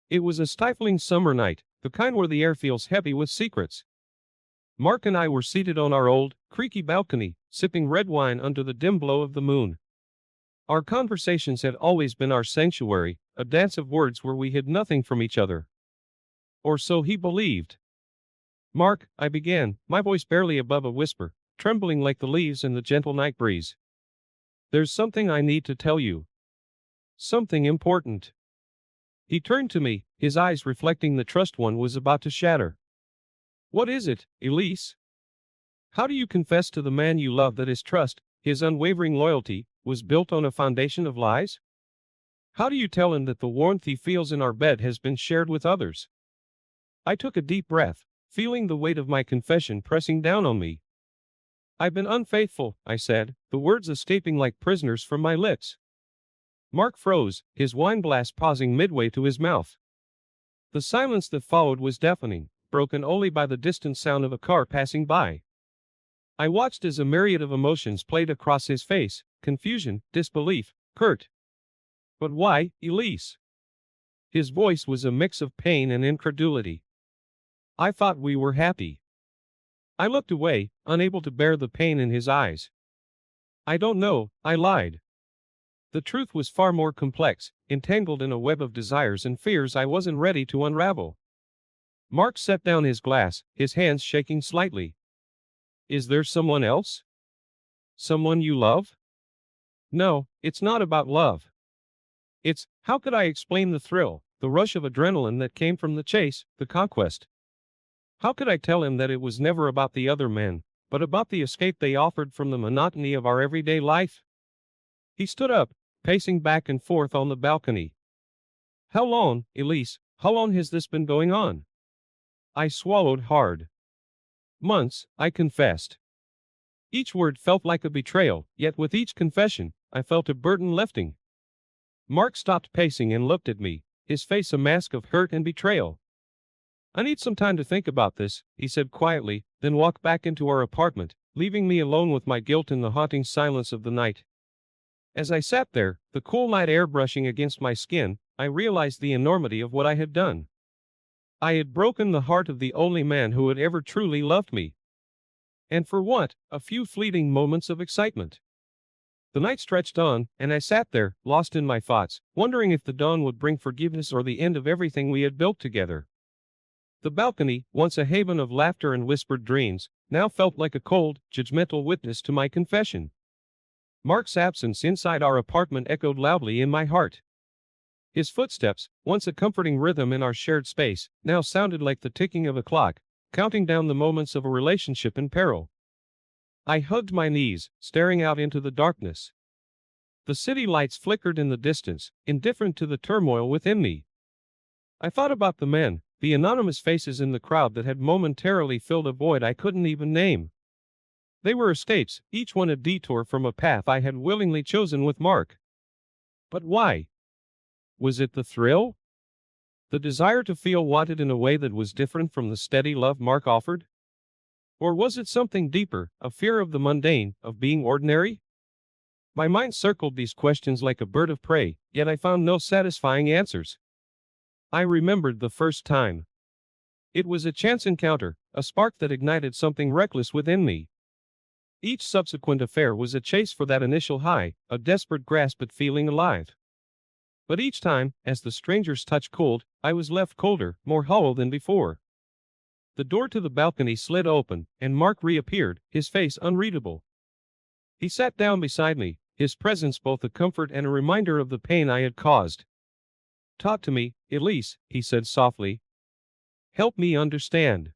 It was a stifling summer night, the kind where the air feels heavy with secrets. Mark and I were seated on our old, creaky balcony, sipping red wine under the dim glow of the moon. Our conversations had always been our sanctuary, a dance of words where we hid nothing from each other. Or so he believed. "Mark," I began, my voice barely above a whisper, trembling like the leaves in the gentle night breeze. "There's something I need to tell you. Something important." He turned to me, his eyes reflecting the trust one was about to shatter. "What is it, Elise? How do you confess to the man you love that his trust, his unwavering loyalty, was built on a foundation of lies? How do you tell him that the warmth he feels in our bed has been shared with others?" I took a deep breath, feeling the weight of my confession pressing down on me. "I've been unfaithful," I said, the words escaping like prisoners from my lips. Mark froze, his wine glass pausing midway to his mouth. The silence that followed was deafening, broken only by the distant sound of a car passing by. I watched as a myriad of emotions played across his face: confusion, disbelief, hurt. "But why, Elise?" His voice was a mix of pain and incredulity. "I thought we were happy." I looked away, unable to bear the pain in his eyes. "I don't know," I lied. The truth was far more complex, entangled in a web of desires and fears I wasn't ready to unravel. Mark set down his glass, his hands shaking slightly. "Is there someone else? Someone you love?" "No, it's not about love. It's, how could I explain the thrill, the rush of adrenaline that came from the chase, the conquest? How could I tell him that it was never about the other men, but about the escape they offered from the monotony of our everyday life?" He stood up, pacing back and forth on the balcony. "How long, Elise, how long has this been going on?" I swallowed hard. "Months," I confessed. Each word felt like a betrayal, yet with each confession, I felt a burden lifting. Mark stopped pacing and looked at me, his face a mask of hurt and betrayal. "I need some time to think about this," he said quietly, then walked back into our apartment, leaving me alone with my guilt in the haunting silence of the night. As I sat there, the cool night air brushing against my skin, I realized the enormity of what I had done. I had broken the heart of the only man who had ever truly loved me. And for what? A few fleeting moments of excitement. The night stretched on, and I sat there, lost in my thoughts, wondering if the dawn would bring forgiveness or the end of everything we had built together. The balcony, once a haven of laughter and whispered dreams, now felt like a cold, judgmental witness to my confession. Mark's absence inside our apartment echoed loudly in my heart. His footsteps, once a comforting rhythm in our shared space, now sounded like the ticking of a clock, counting down the moments of a relationship in peril. I hugged my knees, staring out into the darkness. The city lights flickered in the distance, indifferent to the turmoil within me. I thought about the men, the anonymous faces in the crowd that had momentarily filled a void I couldn't even name. They were escapes, each one a detour from a path I had willingly chosen with Mark. But why? Was it the thrill? The desire to feel wanted in a way that was different from the steady love Mark offered? Or was it something deeper, a fear of the mundane, of being ordinary? My mind circled these questions like a bird of prey, yet I found no satisfying answers. I remembered the first time. It was a chance encounter, a spark that ignited something reckless within me. Each subsequent affair was a chase for that initial high, a desperate grasp at feeling alive. But each time, as the stranger's touch cooled, I was left colder, more hollow than before. The door to the balcony slid open, and Mark reappeared, his face unreadable. He sat down beside me, his presence both a comfort and a reminder of the pain I had caused. "Talk to me, Elise," he said softly. "Help me understand."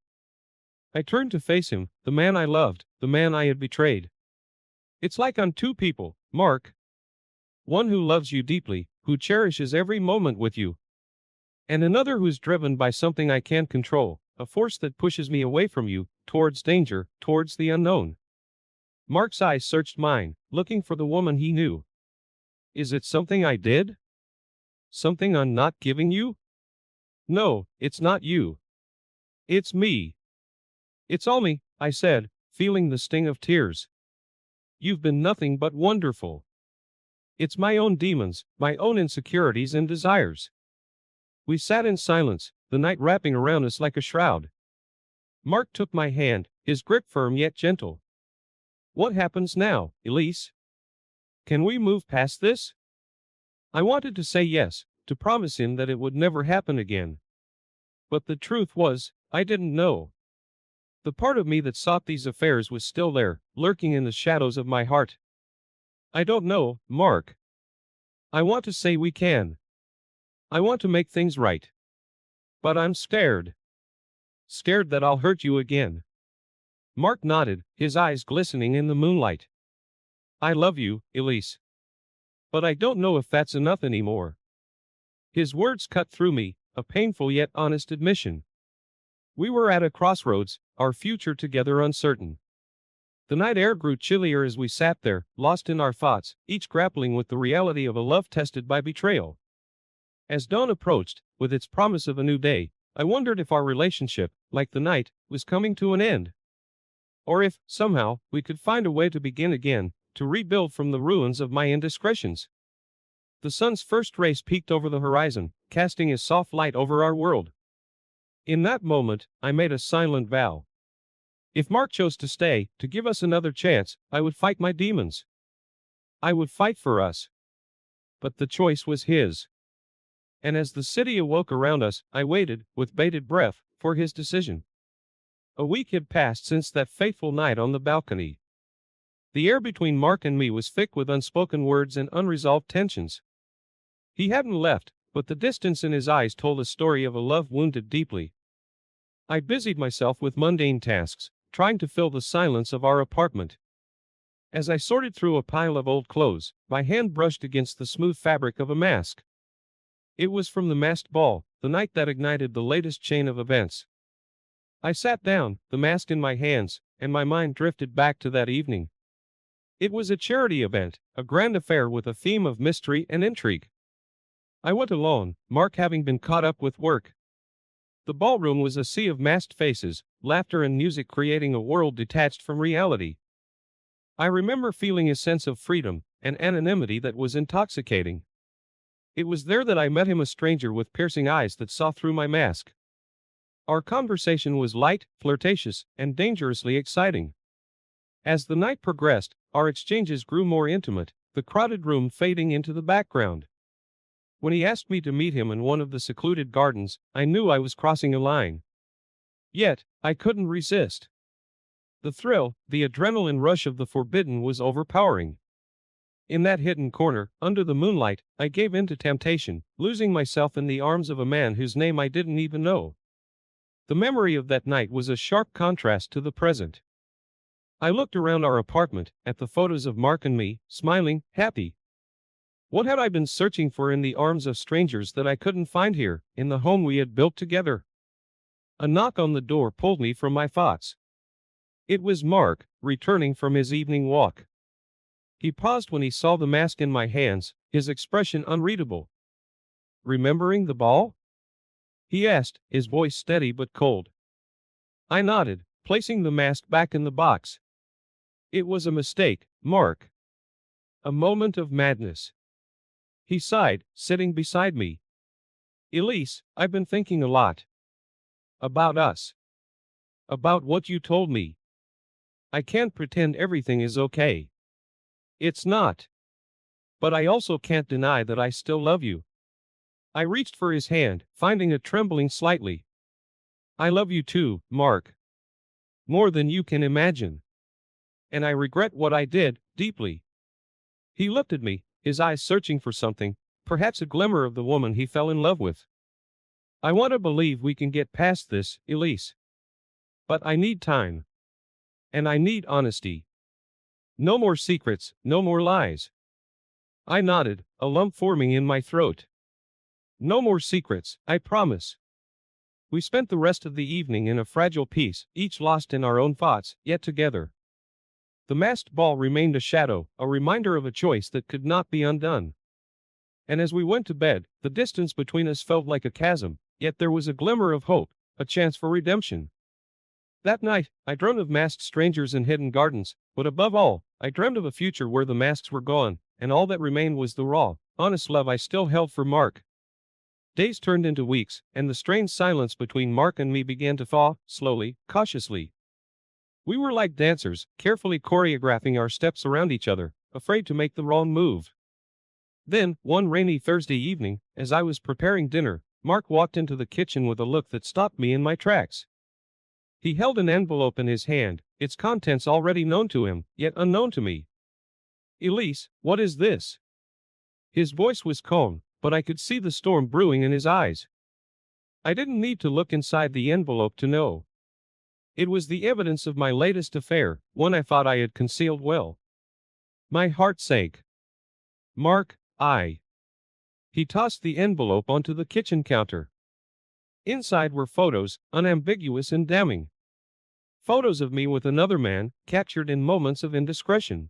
I turned to face him, the man I loved, the man I had betrayed. "It's like I'm two people, Mark. One who loves you deeply, who cherishes every moment with you. And another who's driven by something I can't control, a force that pushes me away from you, towards danger, towards the unknown." Mark's eyes searched mine, looking for the woman he knew. "Is it something I did? Something I'm not giving you?" "No, it's not you. It's me. It's all me," I said, feeling the sting of tears. "You've been nothing but wonderful. It's my own demons, my own insecurities and desires. We sat in silence, the night wrapping around us like a shroud. Mark took my hand, his grip firm yet gentle. What happens now, Elise? Can we move past this? I wanted to say yes, to promise him that it would never happen again. But the truth was, I didn't know. The part of me that sought these affairs was still there, lurking in the shadows of my heart. I don't know, Mark. I want to say we can. I want to make things right. But I'm scared. Scared that I'll hurt you again. Mark nodded, his eyes glistening in the moonlight. I love you, Elise. But I don't know if that's enough anymore. His words cut through me, a painful yet honest admission. We were at a crossroads, our future together uncertain. The night air grew chillier as we sat there, lost in our thoughts, each grappling with the reality of a love tested by betrayal. As dawn approached, with its promise of a new day, I wondered if our relationship, like the night, was coming to an end. Or if, somehow, we could find a way to begin again, to rebuild from the ruins of my indiscretions. The sun's first rays peeked over the horizon, casting his soft light over our world. In that moment, I made a silent vow. If Mark chose to stay, to give us another chance, I would fight my demons. I would fight for us. But the choice was his. And as the city awoke around us, I waited, with bated breath, for his decision. A week had passed since that fateful night on the balcony. The air between Mark and me was thick with unspoken words and unresolved tensions. He hadn't left, but the distance in his eyes told a story of a love wounded deeply. I busied myself with mundane tasks, trying to fill the silence of our apartment. As I sorted through a pile of old clothes, my hand brushed against the smooth fabric of a mask. It was from the masked ball, the night that ignited the latest chain of events. I sat down, the mask in my hands, and my mind drifted back to that evening. It was a charity event, a grand affair with a theme of mystery and intrigue. I went alone, Mark having been caught up with work. The ballroom was a sea of masked faces, laughter and music creating a world detached from reality. I remember feeling a sense of freedom and anonymity that was intoxicating. It was there that I met him, a stranger with piercing eyes that saw through my mask. Our conversation was light, flirtatious, and dangerously exciting. As the night progressed, our exchanges grew more intimate, the crowded room fading into the background. When he asked me to meet him in one of the secluded gardens, I knew I was crossing a line. Yet, I couldn't resist. The thrill, the adrenaline rush of the forbidden was overpowering. In that hidden corner, under the moonlight, I gave in to temptation, losing myself in the arms of a man whose name I didn't even know. The memory of that night was a sharp contrast to the present. I looked around our apartment, at the photos of Mark and me, smiling, happy. What had I been searching for in the arms of strangers that I couldn't find here, in the home we had built together? A knock on the door pulled me from my thoughts. It was Mark, returning from his evening walk. He paused when he saw the mask in my hands, his expression unreadable. "Remembering the ball?" he asked, his voice steady but cold. I nodded, placing the mask back in the box. It was a mistake, Mark. A moment of madness. He sighed, sitting beside me. Elise, I've been thinking a lot. About us. About what you told me. I can't pretend everything is okay. It's not. But I also can't deny that I still love you. I reached for his hand, finding it trembling slightly. I love you too, Mark. More than you can imagine. And I regret what I did, deeply. He looked at me, his eyes searching for something, perhaps a glimmer of the woman he fell in love with. I want to believe we can get past this, Elise. But I need time. And I need honesty. No more secrets, no more lies. I nodded, a lump forming in my throat. No more secrets, I promise. We spent the rest of the evening in a fragile peace, each lost in our own thoughts, yet together. The masked ball remained a shadow, a reminder of a choice that could not be undone. And as we went to bed, the distance between us felt like a chasm, yet there was a glimmer of hope, a chance for redemption. That night, I dreamed of masked strangers in hidden gardens, but above all, I dreamed of a future where the masks were gone, and all that remained was the raw, honest love I still held for Mark. Days turned into weeks, and the strained silence between Mark and me began to thaw, slowly, cautiously. We were like dancers, carefully choreographing our steps around each other, afraid to make the wrong move. Then, one rainy Thursday evening, as I was preparing dinner, Mark walked into the kitchen with a look that stopped me in my tracks. He held an envelope in his hand, its contents already known to him, yet unknown to me. "Elise, what is this?" His voice was calm, but I could see the storm brewing in his eyes. I didn't need to look inside the envelope to know. It was the evidence of my latest affair, one I thought I had concealed well. My heart sank. "Mark, I." He tossed the envelope onto the kitchen counter. Inside were photos, unambiguous and damning. Photos of me with another man, captured in moments of indiscretion.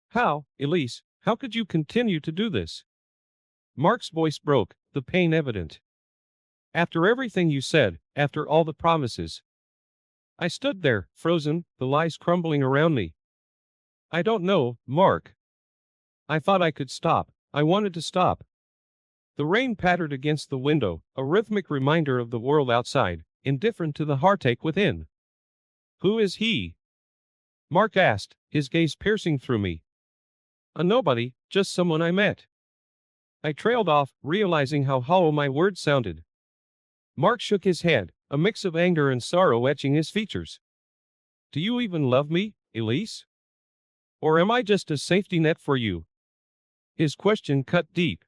"How, Elise, how could you continue to do this?" Mark's voice broke, the pain evident. "After everything you said, after all the promises." I stood there, frozen, the lies crumbling around me. "I don't know, Mark. I thought I could stop. I wanted to stop." The rain pattered against the window, a rhythmic reminder of the world outside, indifferent to the heartache within. "Who is he?" Mark asked, his gaze piercing through me. "A nobody, just someone I met." I trailed off, realizing how hollow my words sounded. Mark shook his head, a mix of anger and sorrow etching his features. "Do you even love me, Elise? Or am I just a safety net for you?" His question cut deep.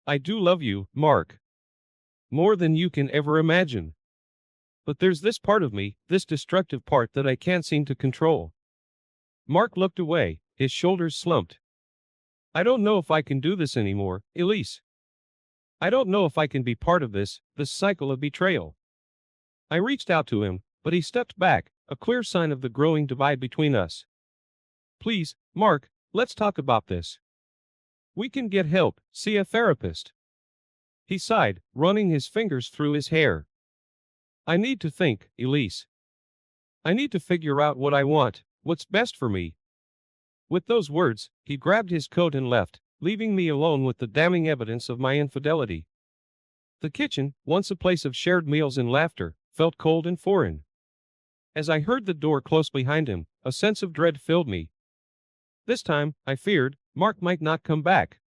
"I do love you, Mark. More than you can ever imagine. But there's this part of me, this destructive part that I can't seem to control." Mark looked away, his shoulders slumped. "I don't know if I can do this anymore, Elise. I don't know if I can be part of this cycle of betrayal." I reached out to him, but he stepped back, a clear sign of the growing divide between us. "Please, Mark, let's talk about this. We can get help, see a therapist." He sighed, running his fingers through his hair. "I need to think, Elise. I need to figure out what I want, what's best for me." With those words, he grabbed his coat and left, leaving me alone with the damning evidence of my infidelity. The kitchen, once a place of shared meals and laughter, felt cold and foreign. As I heard the door close behind him, a sense of dread filled me. This time, I feared, Mark might not come back.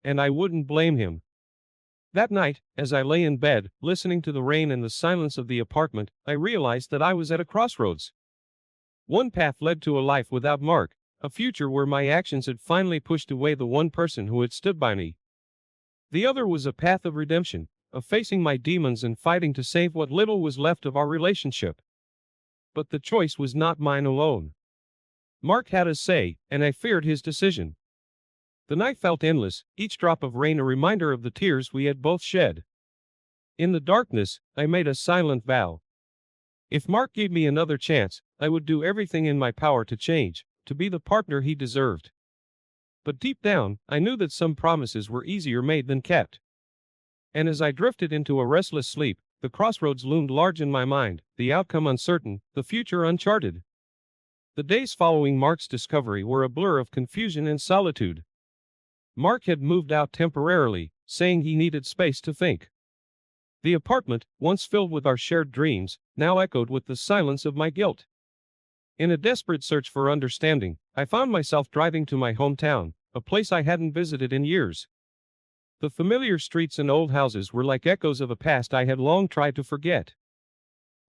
And I wouldn't blame him. That night, as I lay in bed, listening to the rain and the silence of the apartment, I realized that I was at a crossroads. One path led to a life without Mark, a future where my actions had finally pushed away the one person who had stood by me. The other was a path of redemption, of facing my demons and fighting to save what little was left of our relationship. But the choice was not mine alone. Mark had a say, and I feared his decision. The night felt endless, each drop of rain a reminder of the tears we had both shed. In the darkness, I made a silent vow. If Mark gave me another chance, I would do everything in my power to change, to be the partner he deserved. But deep down, I knew that some promises were easier made than kept. And as I drifted into a restless sleep, the crossroads loomed large in my mind, the outcome uncertain, the future uncharted. The days following Mark's discovery were a blur of confusion and solitude. Mark had moved out temporarily, saying he needed space to think. The apartment, once filled with our shared dreams, now echoed with the silence of my guilt. In a desperate search for understanding, I found myself driving to my hometown, a place I hadn't visited in years. The familiar streets and old houses were like echoes of a past I had long tried to forget.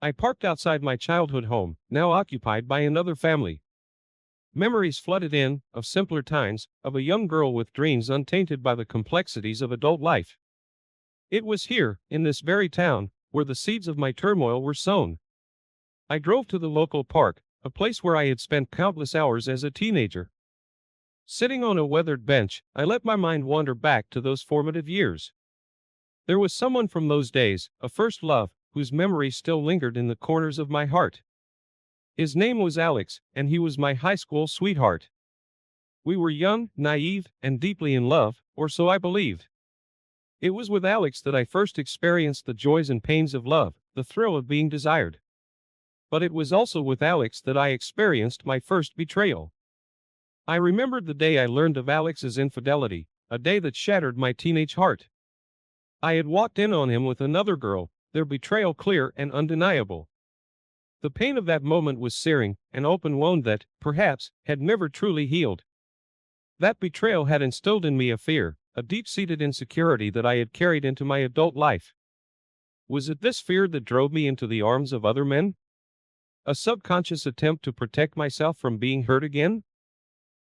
I parked outside my childhood home, now occupied by another family. Memories flooded in, of simpler times, of a young girl with dreams untainted by the complexities of adult life. It was here, in this very town, where the seeds of my turmoil were sown. I drove to the local park, a place where I had spent countless hours as a teenager. Sitting on a weathered bench, I let my mind wander back to those formative years. There was someone from those days, a first love, whose memory still lingered in the corners of my heart. His name was Alex, and he was my high school sweetheart. We were young, naive, and deeply in love, or so I believed. It was with Alex that I first experienced the joys and pains of love, the thrill of being desired. But it was also with Alex that I experienced my first betrayal. I remembered the day I learned of Alex's infidelity, a day that shattered my teenage heart. I had walked in on him with another girl, their betrayal clear and undeniable. The pain of that moment was searing, an open wound that, perhaps, had never truly healed. That betrayal had instilled in me a fear, a deep-seated insecurity that I had carried into my adult life. Was it this fear that drove me into the arms of other men? A subconscious attempt to protect myself from being hurt again?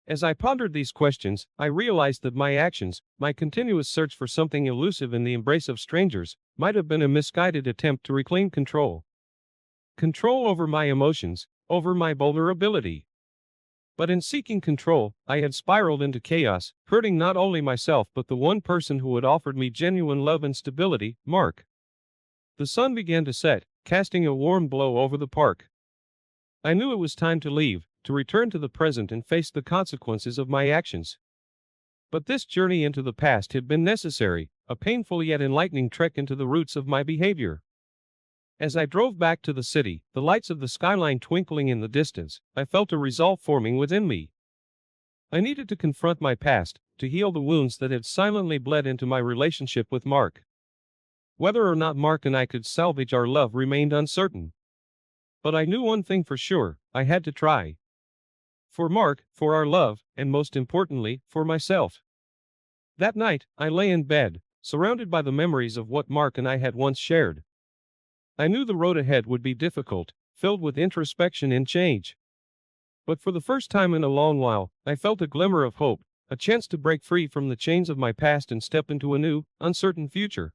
As I pondered these questions, I realized that my actions, my continuous search for something elusive in the embrace of strangers, might have been a misguided attempt to reclaim control. Control over my emotions, over my vulnerability. But in seeking control, I had spiraled into chaos, hurting not only myself but the one person who had offered me genuine love and stability, Mark. The sun began to set, casting a warm glow over the park. I knew it was time to leave, to return to the present and face the consequences of my actions. But this journey into the past had been necessary, a painful yet enlightening trek into the roots of my behavior. As I drove back to the city, the lights of the skyline twinkling in the distance, I felt a resolve forming within me. I needed to confront my past, to heal the wounds that had silently bled into my relationship with Mark. Whether or not Mark and I could salvage our love remained uncertain. But I knew one thing for sure, I had to try. For Mark, for our love, and most importantly, for myself. That night, I lay in bed, surrounded by the memories of what Mark and I had once shared. I knew the road ahead would be difficult, filled with introspection and change. But for the first time in a long while, I felt a glimmer of hope, a chance to break free from the chains of my past and step into a new, uncertain future.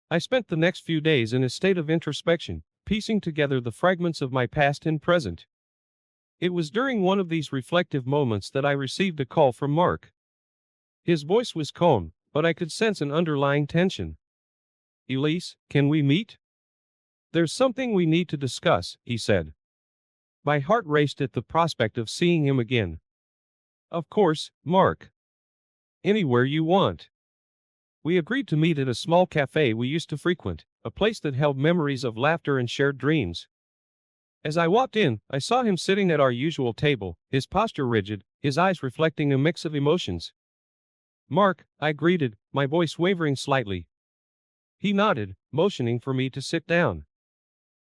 I spent the next few days in a state of introspection, piecing together the fragments of my past and present. It was during one of these reflective moments that I received a call from Mark. His voice was calm, but I could sense an underlying tension. "Elise, can we meet? There's something we need to discuss," he said. My heart raced at the prospect of seeing him again. "Of course, Mark. Anywhere you want." We agreed to meet at a small cafe we used to frequent, a place that held memories of laughter and shared dreams. As I walked in, I saw him sitting at our usual table, his posture rigid, his eyes reflecting a mix of emotions. "Mark," I greeted, my voice wavering slightly. He nodded, motioning for me to sit down.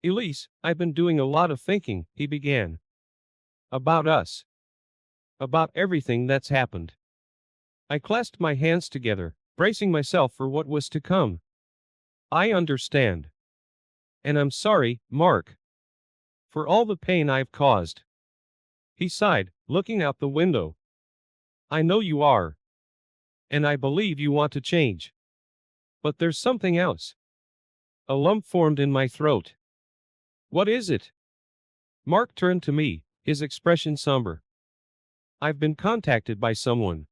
"Elise, I've been doing a lot of thinking," he began. "About us. About everything that's happened." I clasped my hands together, bracing myself for what was to come. "I understand. And I'm sorry, Mark, for all the pain I've caused." He sighed, looking out the window. "I know you are. And I believe you want to change. But there's something else." A lump formed in my throat. "What is it?" Mark turned to me, his expression somber. "I've been contacted by someone.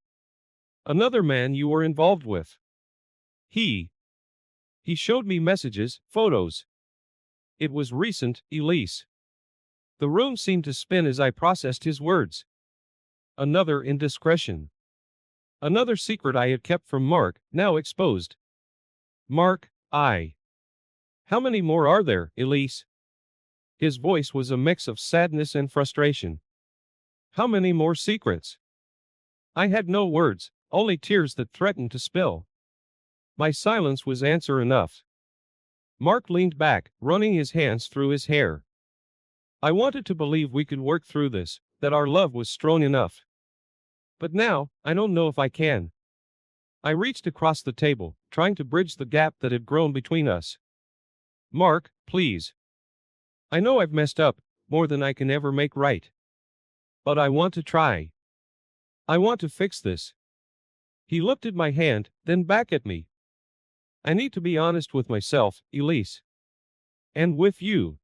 Another man you were involved with. He showed me messages, photos. It was recent, Elise." The room seemed to spin as I processed his words. Another indiscretion. Another secret I had kept from Mark, now exposed. "Mark, How many more are there, Elise?" His voice was a mix of sadness and frustration. "How many more secrets?" I had no words, only tears that threatened to spill. My silence was answer enough. Mark leaned back, running his hands through his hair. "I wanted to believe we could work through this, that our love was strong enough. But now, I don't know if I can." I reached across the table, trying to bridge the gap that had grown between us. "Mark, please. I know I've messed up, more than I can ever make right. But I want to try. I want to fix this." He looked at my hand, then back at me. "I need to be honest with myself, Elise. And with you.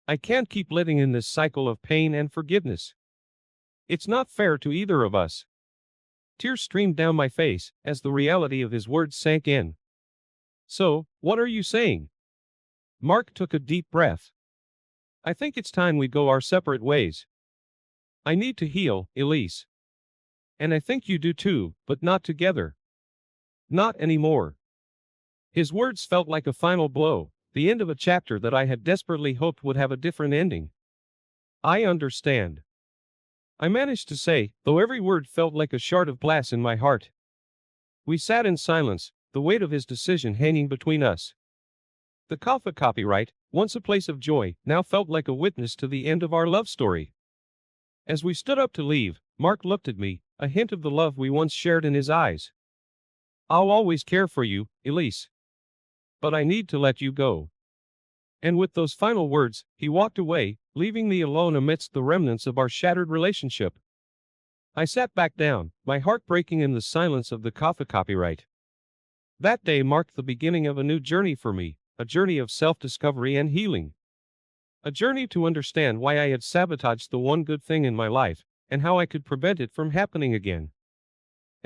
I can't keep living in this cycle of pain and forgiveness. It's not fair to either of us." Tears streamed down my face, as the reality of his words sank in. "So, what are you saying?" Mark took a deep breath. "I think it's time we go our separate ways. I need to heal, Elise. And I think you do too, but not together. Not anymore." His words felt like a final blow, the end of a chapter that I had desperately hoped would have a different ending. "I understand," I managed to say, though every word felt like a shard of glass in my heart. We sat in silence, the weight of his decision hanging between us. The Kafka copyright, once a place of joy, now felt like a witness to the end of our love story. As we stood up to leave, Mark looked at me, a hint of the love we once shared in his eyes. "I'll always care for you, Elise. But I need to let you go." And with those final words, he walked away, leaving me alone amidst the remnants of our shattered relationship. I sat back down, my heart breaking in the silence of the Kafka copyright. That day marked the beginning of a new journey for me, a journey of self-discovery and healing. A journey to understand why I had sabotaged the one good thing in my life, and how I could prevent it from happening again.